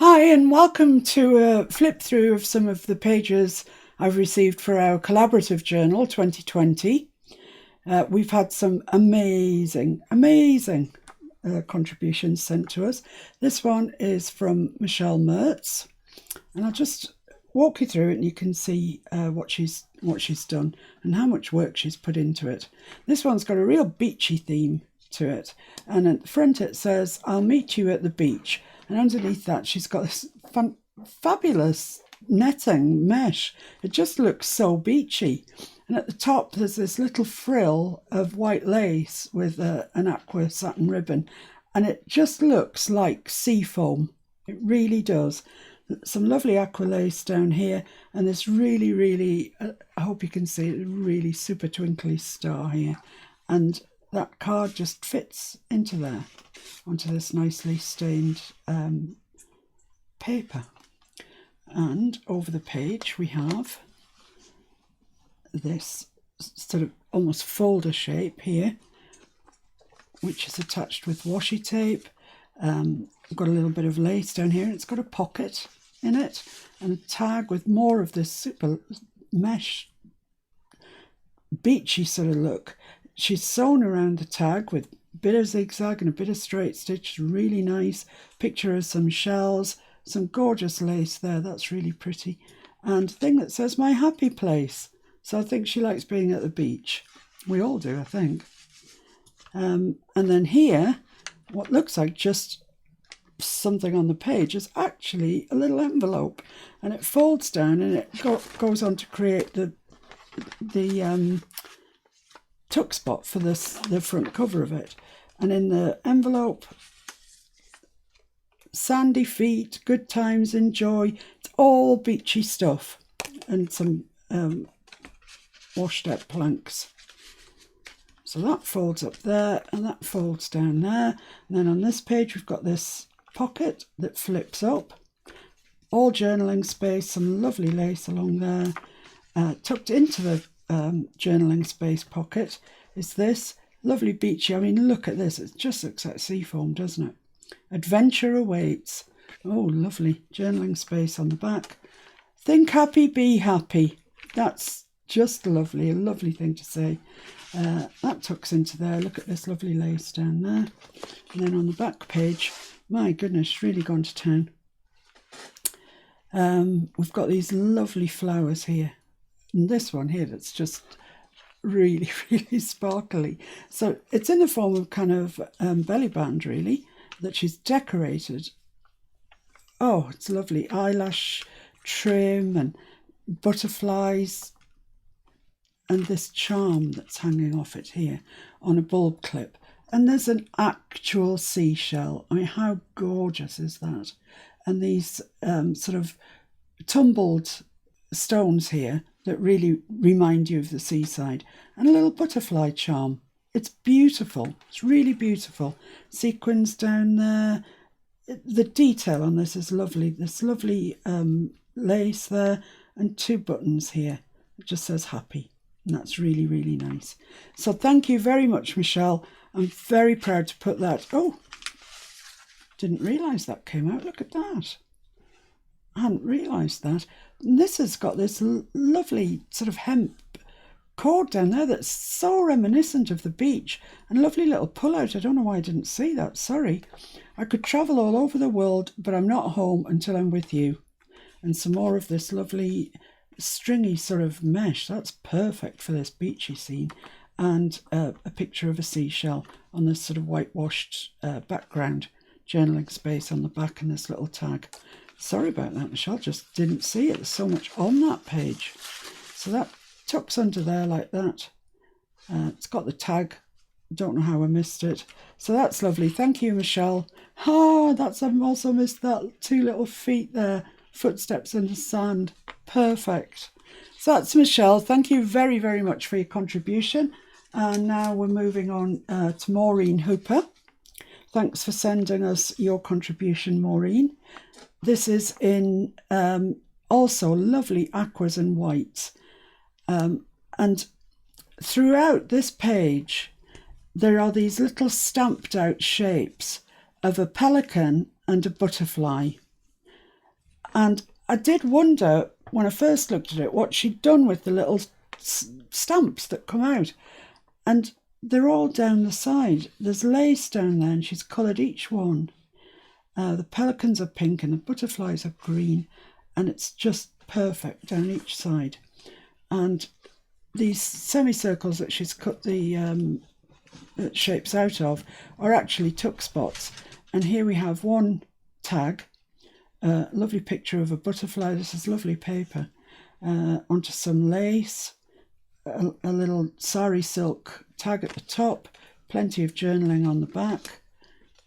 Hi, and welcome to a flip through of some of the pages I've received for our collaborative journal 2020. We've had some amazing contributions sent to us. This one is from Michelle Mertz, and I'll just walk you through it and you can see what she's done and how much work she's put into it. This one's got a real beachy theme to it, and at the front it says, "I'll meet you at the beach." And underneath that, she's got this fabulous netting mesh. It just looks so beachy. And at the top, there's this little frill of white lace with an aqua satin ribbon. And it just looks like sea foam. It really does. Some lovely aqua lace down here. And this really, I hope you can see it, really super twinkly star here. And that card just fits into there, onto this nicely stained paper. And over the page we have this sort of almost folder shape here, which is attached with washi tape. Got a little bit of lace down here, and it's got a pocket in it and a tag with more of this super mesh beachy sort of look. She's sewn around the tag with a bit of zigzag and a bit of straight stitch. Really nice. Picture of some shells, some gorgeous lace there. That's really pretty. And a thing that says "My Happy Place." So I think she likes being at the beach. We all do, I think. And then here, what looks like just something on the page is actually a little envelope, and it folds down and it goes on to create the tuck spot for the front cover of it. And in the envelope, sandy feet, good times, enjoy. It's all beachy stuff and some washed out planks. So that folds up there and that folds down there. And then on this page we've got this pocket that flips up. All journaling space, some lovely lace along there. Tucked into the journaling space pocket is this lovely beachy. I mean, look at this. It just looks like seafoam, doesn't it? Adventure awaits. Oh, lovely journaling space on the back. Think happy, be happy. That's just lovely. A lovely thing to say. That tucks into there. Look at this lovely lace down there. And then on the back page, my goodness, really gone to town. We've got these lovely flowers here. And this one here that's just really sparkly. So it's in the form of kind of belly band, really, that she's decorated. Oh, it's lovely. Eyelash trim and butterflies and this charm that's hanging off it here on a bulb clip. And there's an actual seashell. I mean, how gorgeous is that? And these sort of tumbled stones here that really remind you of the seaside, and a little butterfly charm. It's beautiful. It's really beautiful. Sequins down there. The detail on this is lovely. This lovely lace there and two buttons here. It just says happy, and that's really nice. So thank you very much, Michelle. I'm very proud to put that. Oh, didn't realise that came out. Look at that. I hadn't realised that. And this has got this lovely sort of hemp cord down there that's so reminiscent of the beach, and lovely little pull-out. I don't know why I didn't see that. Sorry. I could travel all over the world, but I'm not home until I'm with you. And some more of this lovely stringy sort of mesh. That's perfect for this beachy scene. And a picture of a seashell on this sort of whitewashed background. Journaling space on the back and this little tag. Sorry about that, Michelle, just didn't see it. There's so much on that page. So that tucks under there like that. It's got the tag. Don't know how I missed it. So that's lovely. Thank you, Michelle. Oh, I've also missed that two little feet there. Footsteps in the sand. Perfect. So that's Michelle. Thank you very much for your contribution. And now we're moving on to Maureen Hooper. Thanks for sending us your contribution, Maureen. This is in also lovely aquas and whites. And throughout this page, there are these little stamped out shapes of a pelican and a butterfly. And I did wonder when I first looked at it what she'd done with the little stamps that come out. And they're all down the side. There's lace down there and she's coloured each one. The pelicans are pink and the butterflies are green, and it's just perfect down each side. And these semicircles that she's cut the shapes out of are actually tuck spots. And here we have one tag, a lovely picture of a butterfly. This is lovely paper, onto some lace, a little sari silk tag at the top, plenty of journaling on the back.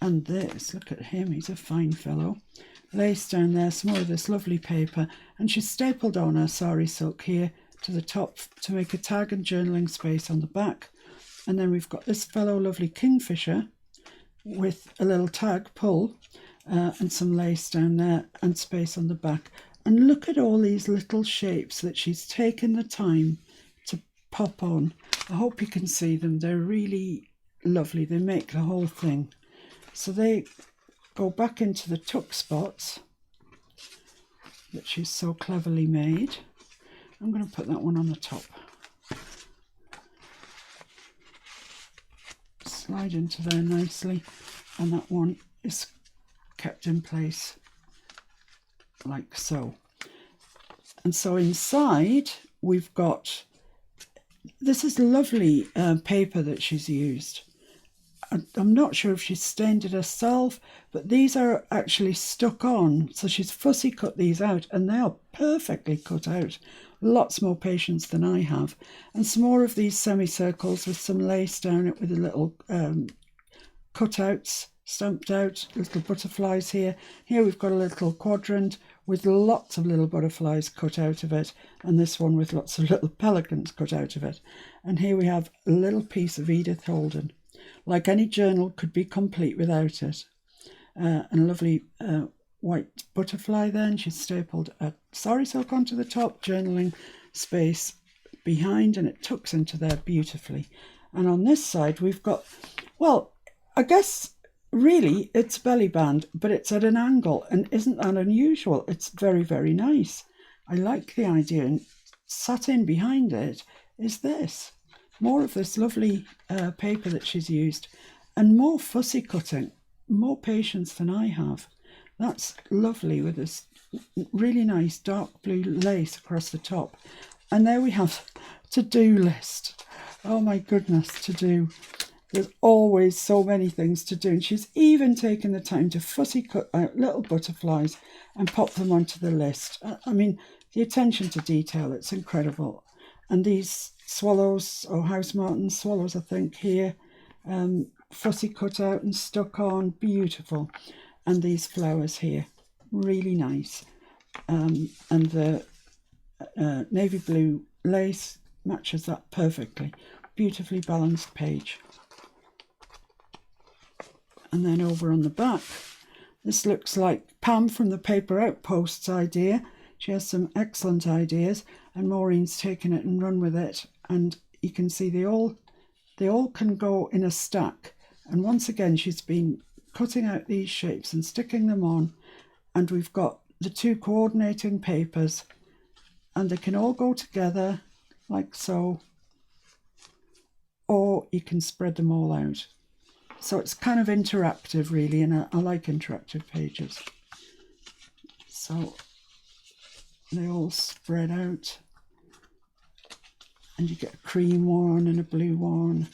And this, look at him, he's a fine fellow. Lace down there, some more of this lovely paper, and she's stapled on her sari silk here to the top to make a tag and journaling space on the back. And then we've got this fellow, lovely kingfisher, with a little tag pull, and some lace down there and space on the back. And look at all these little shapes that she's taken the time to pop on. I hope you can see them. They're really lovely. They make the whole thing. So they go back into the tuck spots that she's so cleverly made. I'm going to put that one on the top. Slide into there nicely, and that one is kept in place like so. And so inside we've got, this is lovely paper that she's used. I'm not sure if she's stained it herself, but these are actually stuck on. So she's fussy cut these out, and they are perfectly cut out. Lots more patience than I have. And some more of these semicircles with some lace down it with the little cutouts stamped out, little butterflies here. Here we've got a little quadrant with lots of little butterflies cut out of it, and this one with lots of little pelicans cut out of it. And here we have a little piece of Edith Holden. Like any journal could be complete without it. And a lovely white butterfly then. She's stapled a sari silk onto the top, journaling space behind, and it tucks into there beautifully. And on this side we've got, well, I guess really it's belly band, but it's at an angle, and isn't that unusual? It's very, very nice. I like the idea, and sat in behind it is this. More of this lovely paper that she's used, and more fussy cutting, more patience than I have. That's lovely with this really nice dark blue lace across the top. And there we have to-do list. Oh my goodness, to do. There's always so many things to do. And she's even taken the time to fussy cut out little butterflies and pop them onto the list. I mean, the attention to detail, it's incredible. And these swallows, or house martins, swallows I think here, fussy cut out and stuck on, beautiful. And these flowers here, really nice. And the navy blue lace matches that perfectly. Beautifully balanced page. And then over on the back, this looks like Pam from the Paper Outposts idea. She has some excellent ideas, and Maureen's taken it and run with it. And you can see they all can go in a stack. And once again, she's been cutting out these shapes and sticking them on. And we've got the two coordinating papers, and they can all go together like so. Or you can spread them all out. So it's kind of interactive really, and I like interactive pages. So they all spread out, and you get a cream one and a blue one.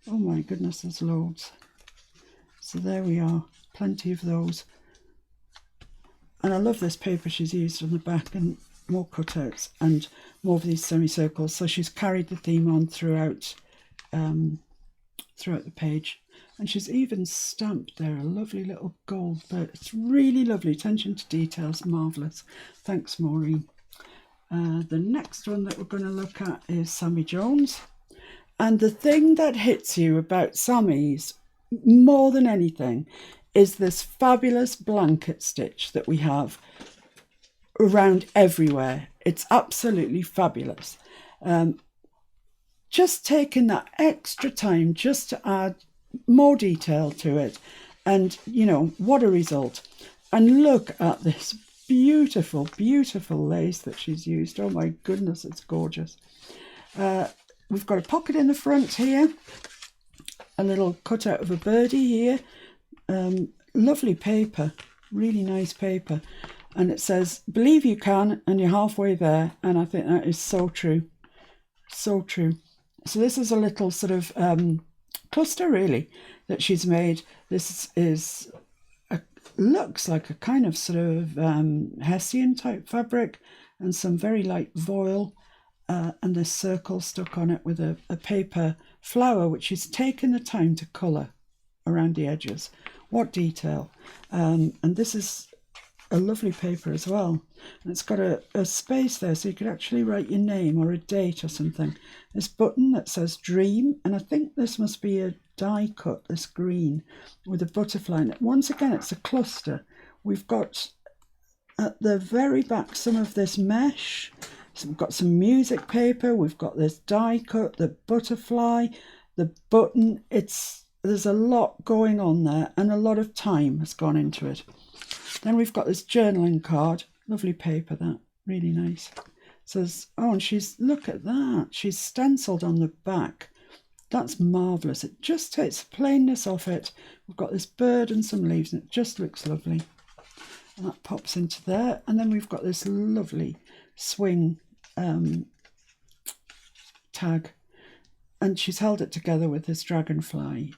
Oh my goodness, there's loads. So there we are, plenty of those. And I love this paper she's used on the back, and more cutouts and more of these semicircles. So she's carried the theme on throughout the page. And she's even stamped there a lovely little gold bird. It's really lovely. Attention to details, marvellous. Thanks, Maureen. The next one that we're going to look at is Sammy Jones. And the thing that hits you about Sammy's more than anything is this fabulous blanket stitch that we have around everywhere. It's absolutely fabulous. Just taking that extra time just to add more detail to it, and you know, what a result. And look at this beautiful, beautiful lace that she's used. Oh my goodness, it's gorgeous. We've got a pocket in the front here, a little cutout of a birdie here. Lovely paper, really nice paper. And it says, believe you can, and you're halfway there. And I think that is so true. So true. So this is a little sort of cluster, really, that she's made. This is, looks like a kind of sort of Hessian type fabric, and some very light voile, and this circle stuck on it with a paper flower, which she's taken the time to colour around the edges. What detail. And this is a lovely paper as well. And it's got a space there, so you could actually write your name or a date or something. This button that says Dream, and I think this must be a die cut, this green, with a butterfly in it. Once again, it's a cluster. We've got at the very back some of this mesh. So we've got some music paper. We've got this die cut, the butterfly, the button. There's a lot going on there, and a lot of time has gone into it. Then we've got this journaling card. Lovely paper, that. Really nice. Says, oh, and look at that. She's stenciled on the back. That's marvellous. It just takes the plainness off it. We've got this bird and some leaves, and it just looks lovely. And that pops into there. And then we've got this lovely swing tag. And she's held it together with this dragonfly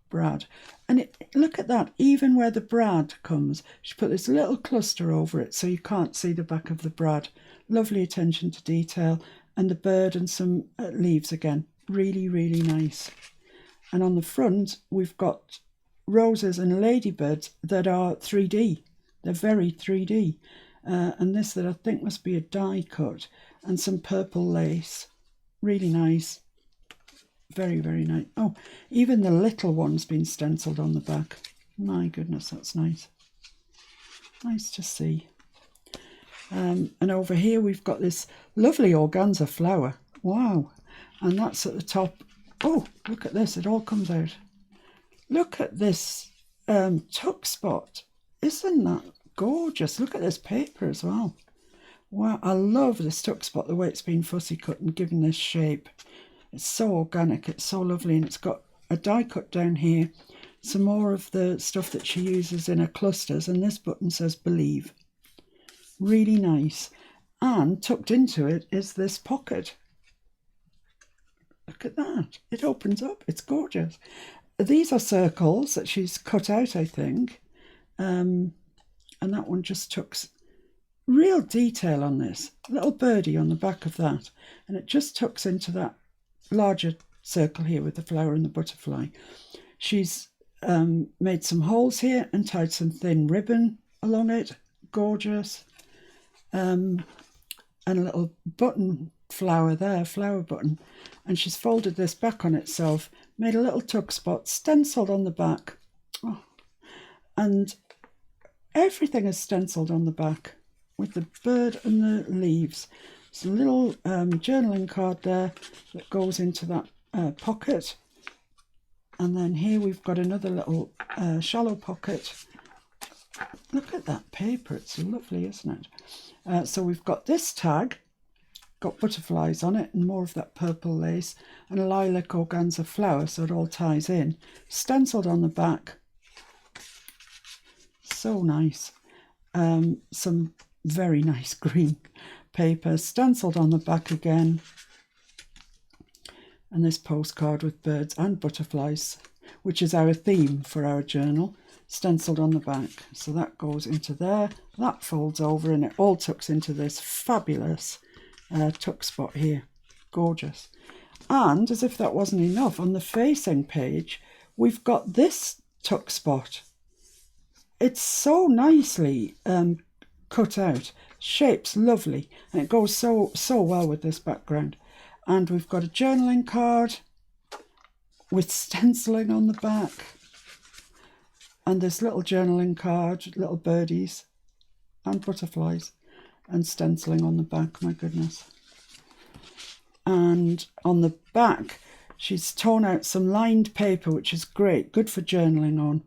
brad. And look at that, even where the brad comes, she put this little cluster over it so you can't see the back of the brad. Lovely attention to detail. And the bird and some leaves again. Really, really nice. And on the front, we've got roses and ladybirds that are 3D. They're very 3D. And this that I think must be a die cut. And some purple lace. Really nice. Very, very nice. Oh, even the little one's been stenciled on the back. My goodness, that's nice. Nice to see. And over here we've got this lovely organza flower. Wow. And that's at the top. Oh, look at this. It all comes out. Look at this tuck spot. Isn't that gorgeous? Look at this paper as well. Wow, I love this tuck spot, the way it's been fussy cut and given this shape. It's so organic, it's so lovely, and it's got a die cut down here, some more of the stuff that she uses in her clusters, and this button says Believe. Really nice. And tucked into it is this pocket. Look at that. It opens up. It's gorgeous. These are circles that she's cut out, I think. And that one just tucks. Real detail on this. Little birdie on the back of that. And it just tucks into that larger circle here with the flower and the butterfly. She's made some holes here and tied some thin ribbon along it. Gorgeous. And a little button flower there, flower button. And she's folded this back on itself, made a little tuck spot, stenciled on the back. Oh. And everything is stenciled on the back, with the bird and the leaves. There's a little journaling card there that goes into that pocket. And then here we've got another little shallow pocket. Look at that paper. It's lovely, isn't it? So we've got this tag, got butterflies on it and more of that purple lace, and a lilac organza flower, so it all ties in. Stenciled on the back. So nice. Some very nice green paper, stenciled on the back again, and this postcard with birds and butterflies, which is our theme for our journal, stenciled on the back. So that goes into there, that folds over, and it all tucks into this fabulous tuck spot here. Gorgeous. And as if that wasn't enough, on the facing page we've got this tuck spot. It's so nicely cut out, shape's lovely, and it goes so well with this background. And we've got a journaling card with stenciling on the back, and this little journaling card, little birdies and butterflies, and stenciling on the back. My goodness. And on the back she's torn out some lined paper, which is great, good for journaling on.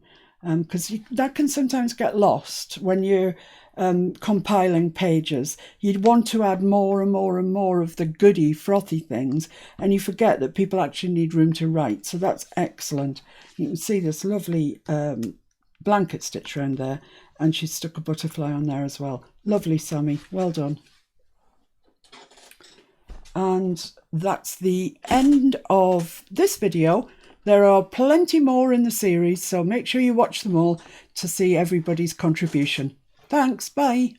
Because that can sometimes get lost when you're compiling pages. You'd want to add more and more and more of the goody frothy things, and you forget that people actually need room to write. So that's excellent. You can see this lovely blanket stitch around there, and she's stuck a butterfly on there as well. Lovely, Sammy, well done. And that's the end of this video. There are plenty more in the series, so make sure you watch them all to see everybody's contribution. Thanks, bye.